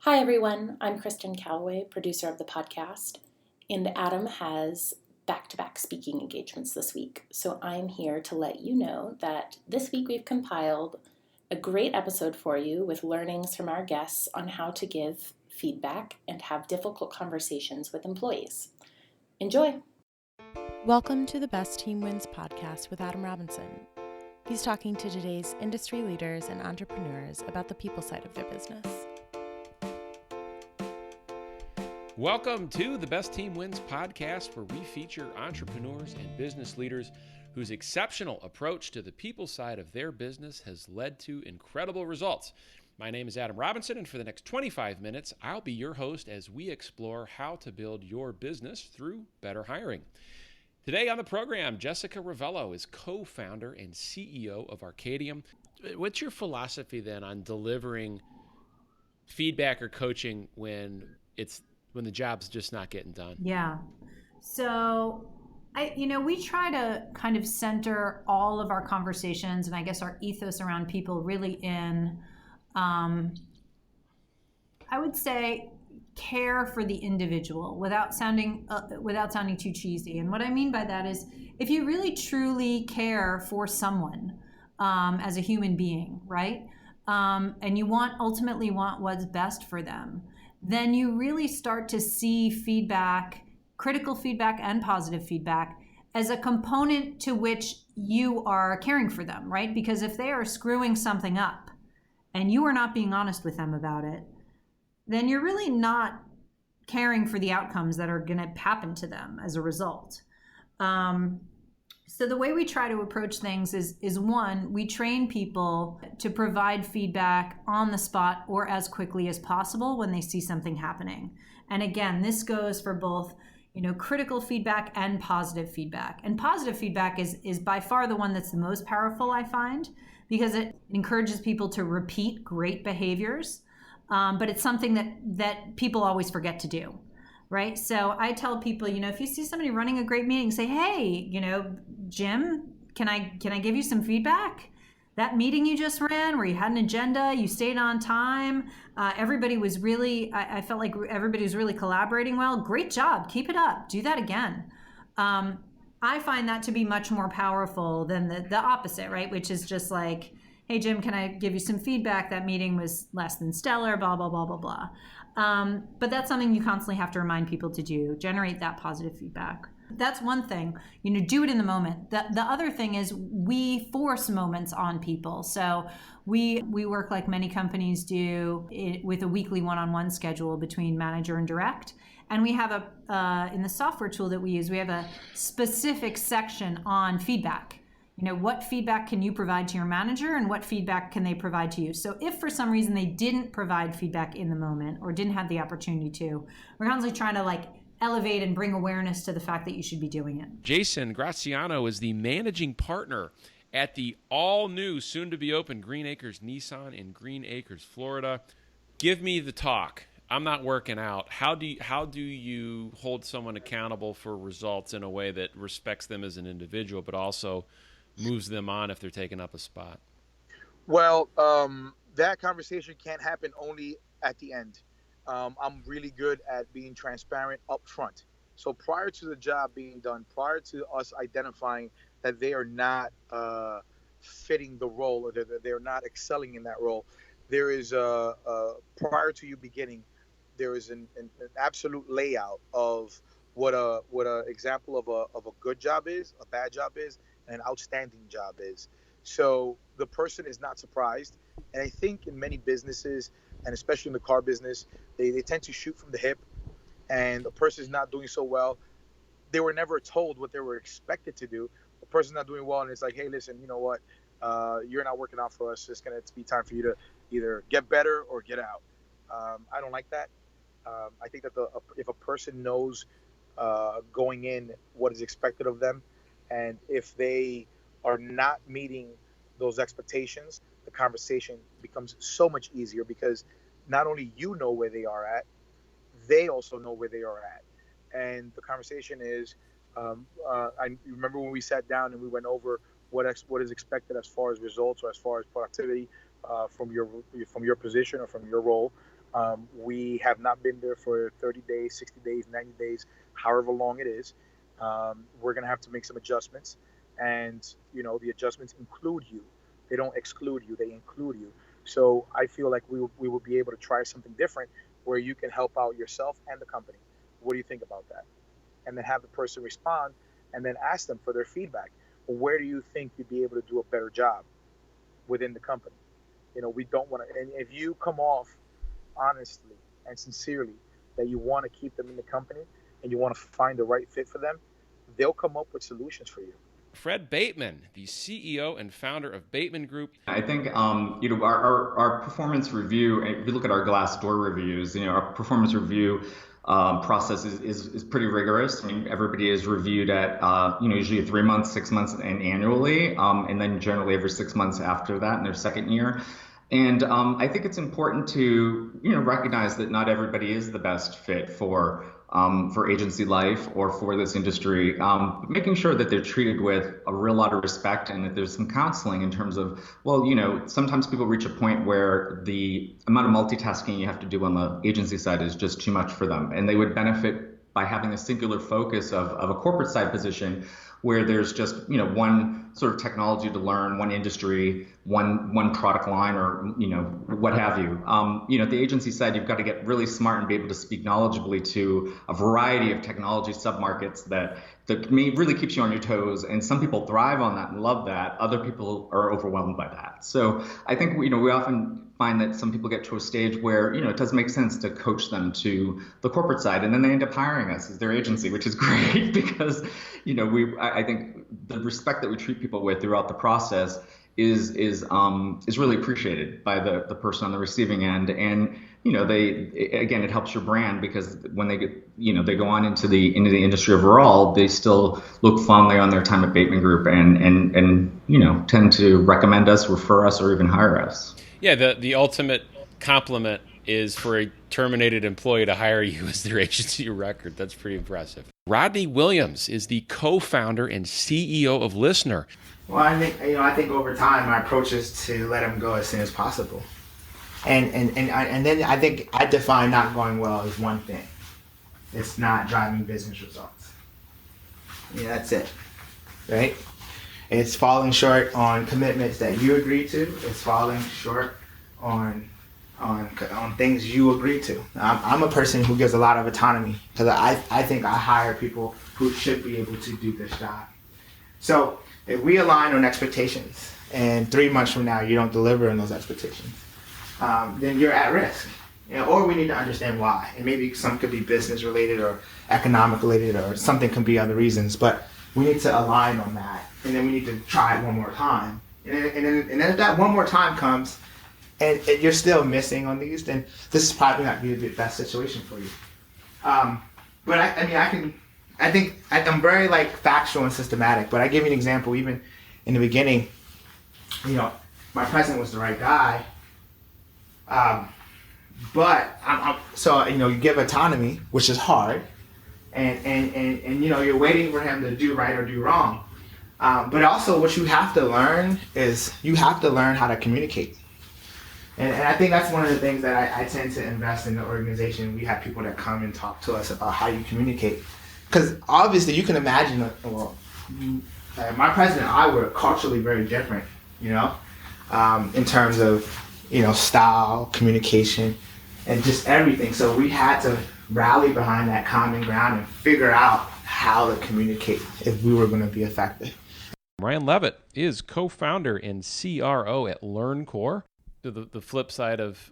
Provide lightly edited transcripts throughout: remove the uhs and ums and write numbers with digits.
Hi everyone, I'm Kristen Calloway, producer of the podcast, and Adam has back-to-back speaking engagements this week. So I'm here to let you know that this week we've compiled a great episode for you with learnings from our guests on how to give feedback and have difficult conversations with employees. Enjoy! Welcome to the Best Team Wins podcast with Adam Robinson. He's talking to today's industry leaders and entrepreneurs about the people side of their business. Welcome to the Best Team Wins podcast, where we feature entrepreneurs and business leaders whose exceptional approach to the people side of their business has led to incredible results. My name is Adam Robinson, and for the next 25 minutes, I'll be your host as we explore how to build your business through better hiring. Today on the program, Jessica Rovello is co-founder and CEO of Arkadium. What's your philosophy then on delivering feedback or coaching when the job's just not getting done? Yeah. So we try to kind of center all of our conversations and I guess our ethos around people really in, I would say, care for the individual without sounding too cheesy. And what I mean by that is, if you really truly care for someone as a human being, right? And you ultimately want what's best for them, then you really start to see feedback, critical feedback and positive feedback, as a component to which you are caring for them, right? Because if they are screwing something up and you are not being honest with them about it, then you're really not caring for the outcomes that are going to happen to them as a result. So the way we try to approach things is one, we train people to provide feedback on the spot or as quickly as possible when they see something happening. And again, this goes for both, critical feedback and positive feedback. And positive feedback is by far the one that's the most powerful, I find, because it encourages people to repeat great behaviors. But it's something that people always forget to do. Right. So I tell people, if you see somebody running a great meeting, say, hey, Jim, can I give you some feedback? That meeting you just ran where you had an agenda, you stayed on time. Everybody was really, I felt like everybody was really collaborating well. Great job. Keep it up. Do that again. I find that to be much more powerful than the opposite, right? Which is just like, hey, Jim, can I give you some feedback? That meeting was less than stellar, blah, blah, blah, blah, blah. But that's something you constantly have to remind people to do, generate that positive feedback. That's one thing, do it in the moment. The other thing is we force moments on people. So we work like many companies do with a weekly one-on-one schedule between manager and direct. And we have in the software tool that we use, we have a specific section on feedback. What feedback can you provide to your manager and what feedback can they provide to you? So if for some reason they didn't provide feedback in the moment or didn't have the opportunity to, we're constantly trying to elevate and bring awareness to the fact that you should be doing it. Jason Graciano is the managing partner at the all-new, soon-to-be-open Greenacres Nissan in Greenacres, Florida. Give me the talk. I'm not working out. How do you hold someone accountable for results in a way that respects them as an individual, but also moves them on if they're taking up a spot? Well, that conversation can't happen only at the end. I'm really good at being transparent up front. So prior to the job being done, prior to us identifying that they are not fitting the role or that they're not excelling in that role, there is prior to you beginning, there is an absolute layout of what a example of a good job is, a bad job is, and an outstanding job is. So the person is not surprised. And I think in many businesses, and especially in the car business, they tend to shoot from the hip, and the person is not doing so well. They were never told what they were expected to do. The person's not doing well, and it's like, hey, listen, you know what? You're not working out for us. It's going to be time for you to either get better or get out. I don't like that. I think that if a person knows going in what is expected of them, and if they are not meeting those expectations, the conversation becomes so much easier because not only you know where they are at, they also know where they are at. And the conversation is, I remember when we sat down and we went over what is expected as far as results or as far as productivity from your position or from your role. We have not been there for 30 days, 60 days, 90 days, however long it is. We're going to have to make some adjustments. And, the adjustments include you. They don't exclude you, they include you. So I feel like we will be able to try something different where you can help out yourself and the company. What do you think about that? And then have the person respond and then ask them for their feedback. Well, where do you think you'd be able to do a better job within the company? We don't want to, and if you come off honestly and sincerely that you want to keep them in the company and you want to find the right fit for them, they'll come up with solutions for you. Fred Bateman, the CEO and founder of Bateman Group. I think, our performance review, if you look at our Glassdoor reviews, our performance review process is pretty rigorous. I mean, everybody is reviewed at, usually 3 months, 6 months, and annually, and then generally every 6 months after that in their second year. And I think it's important to, recognize that not everybody is the best fit for agency life or for this industry, making sure that they're treated with a real lot of respect and that there's some counseling in terms of, sometimes people reach a point where the amount of multitasking you have to do on the agency side is just too much for them. And they would benefit by having a singular focus of a corporate side position where there's just, one sort of technology to learn, one industry, one product line, or, what have you. At the agency side, you've got to get really smart and be able to speak knowledgeably to a variety of technology submarkets that really keeps you on your toes. And some people thrive on that and love that. Other people are overwhelmed by that. So I think, we often find that some people get to a stage where, it does make sense to coach them to the corporate side, and then they end up hiring us as their agency, which is great because, I think the respect that we treat people with throughout the process is really appreciated by the person on the receiving end. And, it helps your brand because when they get, they go on into the industry overall, they still look fondly on their time at Bateman Group and tend to recommend us, refer us, or even hire us. Yeah, the ultimate compliment is for a terminated employee to hire you as their agency of record. That's pretty impressive. Rodney Williams is the co-founder and CEO of LISNR. Well, I think over time my approach is to let them go as soon as possible, and then I think I define not going well as one thing. It's not driving business results. That's it, right? It's falling short on commitments that you agree to. It's falling short on things you agree to. I'm a person who gives a lot of autonomy because I think I hire people who should be able to do this job. So if we align on expectations and 3 months from now you don't deliver on those expectations, then you're at risk. Or we need to understand why. And maybe some could be business related or economic related, or something can be other reasons. But we need to align on that, and then we need to try it one more time. And then if that one more time comes, and you're still missing on these, then this is probably not be the best situation for you. But I think I'm very factual and systematic. But I give you an example. Even in the beginning, my president was the right guy. But you give autonomy, which is hard, and you're waiting for him to do right or do wrong. But also what you have to learn is you have to learn how to communicate. And I think that's one of the things that I tend to invest in the organization. We have people that come and talk to us about how you communicate. Because obviously you can imagine, my president and I were culturally very different, in terms of, style, communication, and just everything. So we had to rally behind that common ground and figure out how to communicate if we were going to be effective. Ryan Leavitt is co-founder and CRO at LearnCore. The flip side of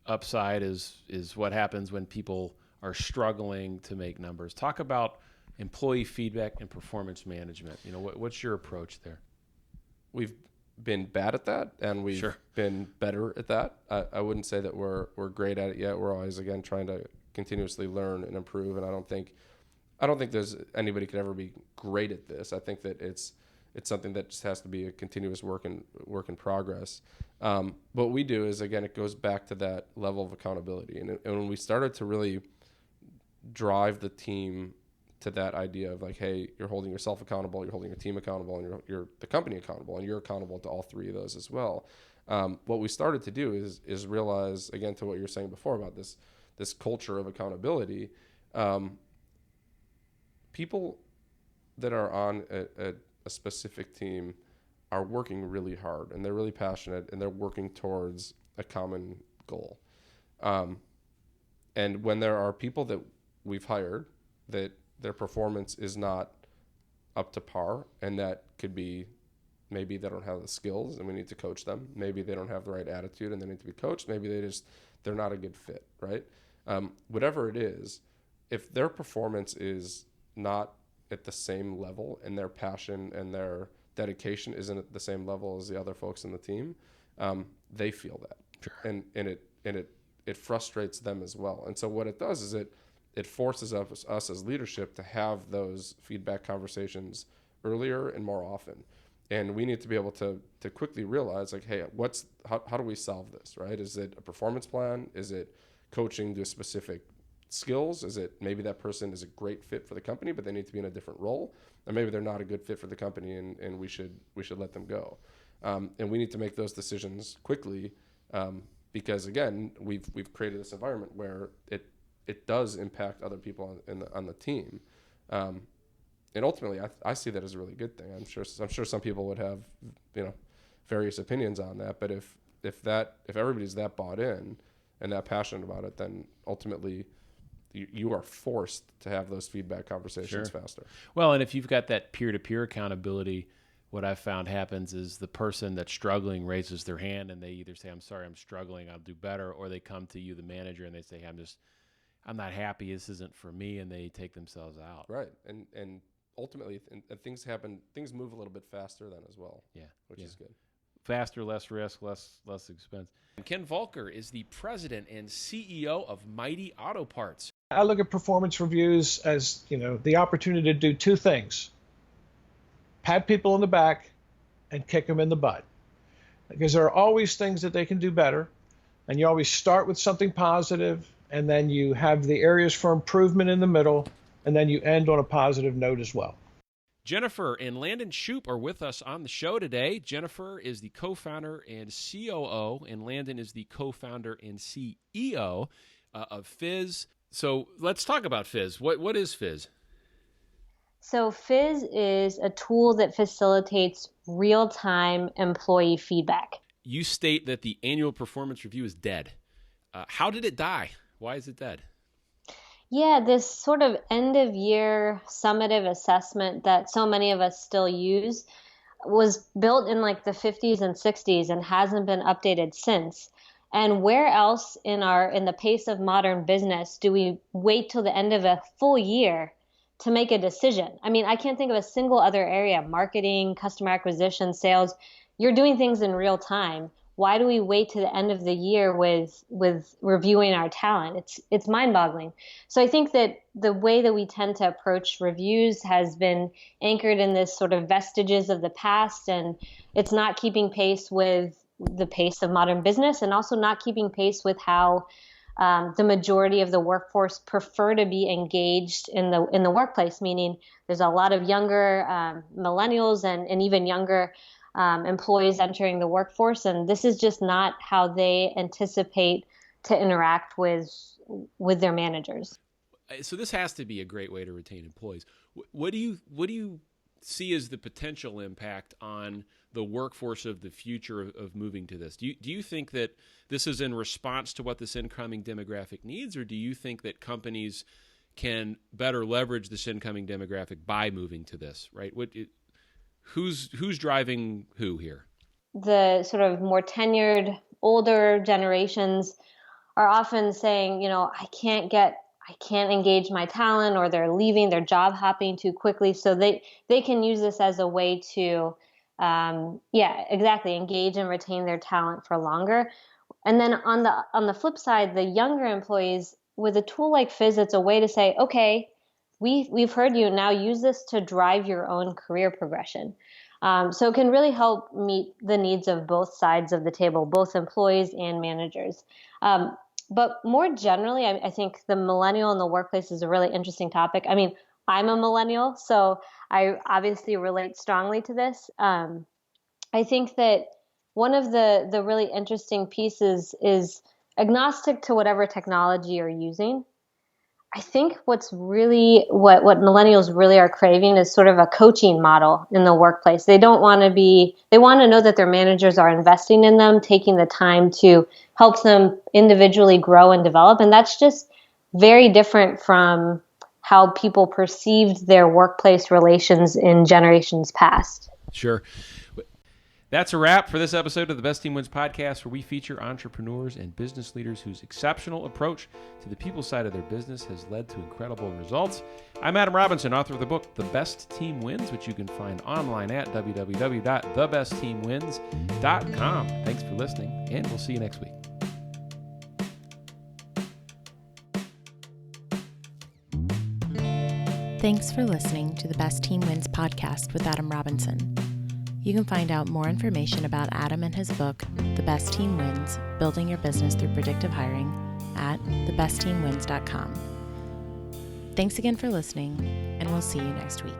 upside is what happens when people are struggling to make numbers. Talk about employee feedback and performance management. What's your approach there? We've been bad at that, and we've been better at that. I wouldn't say that we're great at it yet. We're always, again, trying to continuously learn and improve, and I don't think there's anybody could ever be great at this. I think that it's something that just has to be a continuous work in progress. What we do is, again, it goes back to that level of accountability. And when we started to really drive the team to that idea of hey, you're holding yourself accountable, you're holding your team accountable, and you're the company accountable, and you're accountable to all three of those as well. What we started to do is realize, again, to what you were saying before about this culture of accountability. People that are on a specific team are working really hard, and they're really passionate, and they're working towards a common goal. And when there are people that we've hired that their performance is not up to par, and that could be maybe they don't have the skills and we need to coach them. Maybe they don't have the right attitude and they need to be coached. Maybe they're not a good fit, right? Whatever it is, if their performance is not at the same level and their passion and their dedication isn't at the same level as the other folks in the team, they feel that. Sure. And it frustrates them as well. And so what it does is it forces us as leadership to have those feedback conversations earlier and more often. And we need to be able to quickly realize, like, hey, how do we solve this, right? Is it a performance plan? Is it coaching to specific skills? Is it maybe that person is a great fit for the company, but they need to be in a different role? Or maybe they're not a good fit for the company and we should let them go. And we need to make those decisions quickly because, again, we've created this environment where it does impact other people on the team. And ultimately, I see that as a really good thing. I'm sure some people would have, various opinions on that. But if everybody's that bought in and that passionate about it, then ultimately you are forced to have those feedback conversations faster. Well, and if you've got that peer-to-peer accountability, what I've found happens is the person that's struggling raises their hand and they either say, I'm sorry, I'm struggling, I'll do better, or they come to you, the manager, and they say, I'm not happy, this isn't for me, and they take themselves out. Right. And ultimately, things move a little bit faster then as well. Yeah. Which is good. Faster, less risk, less expense. Ken Voelker is the president and CEO of Mighty Auto Parts. I look at performance reviews as, the opportunity to do two things: pat people on the back and kick them in the butt. Because there are always things that they can do better, and you always start with something positive, and then you have the areas for improvement in the middle, and then you end on a positive note as well. Jennifer and Landon Shoup are with us on the show today. Jennifer is the co-founder and COO, and Landon is the co-founder and CEO of Fizz. So let's talk about Fizz. What is Fizz? So Fizz is a tool that facilitates real-time employee feedback. You state that the annual performance review is dead. How did it die? Why is it dead? Yeah, this sort of end-of-year summative assessment that so many of us still use was built in like the 50s and 60s and hasn't been updated since. And where else in the pace of modern business do we wait till the end of a full year to make a decision? I mean, I can't think of a single other area: marketing, customer acquisition, sales. You're doing things in real time. Why do we wait to the end of the year with reviewing our talent? It's mind-boggling. So I think that the way that we tend to approach reviews has been anchored in this sort of vestiges of the past, and it's not keeping pace with the pace of modern business, and also not keeping pace with how the majority of the workforce prefer to be engaged in the workplace. Meaning, there's a lot of younger millennials and even younger employees entering the workforce, and this is just not how they anticipate to interact with their managers. So this has to be a great way to retain employees. What do you see as the potential impact on the workforce of the future of moving to this? Do you think that this is in response to what this incoming demographic needs, or do you think that companies can better leverage this incoming demographic by moving to this? Right? Who's driving who here? The sort of more tenured, older generations are often saying, I can't engage my talent, or they're leaving, they're job hopping too quickly. So they can use this as a way to, engage and retain their talent for longer. And then on the flip side, the younger employees, with a tool like Fizz, it's a way to say, okay, we've heard you, now use this to drive your own career progression. So it can really help meet the needs of both sides of the table, both employees and managers. But more generally, I think the millennial in the workplace is a really interesting topic. I mean, I'm a millennial, so I obviously relate strongly to this. I think that one of the really interesting pieces is agnostic to whatever technology you're using. I think what millennials really are craving is sort of a coaching model in the workplace. They want to know that their managers are investing in them, taking the time to help them individually grow and develop. And that's just very different from how people perceived their workplace relations in generations past. Sure. That's a wrap for this episode of the Best Team Wins podcast, where we feature entrepreneurs and business leaders whose exceptional approach to the people side of their business has led to incredible results. I'm Adam Robinson, author of the book, The Best Team Wins, which you can find online at www.thebestteamwins.com. Thanks for listening, and we'll see you next week. Thanks for listening to the Best Team Wins podcast with Adam Robinson. You can find out more information about Adam and his book, The Best Team Wins, Building Your Business Through Predictive Hiring, at thebestteamwins.com. Thanks again for listening, and we'll see you next week.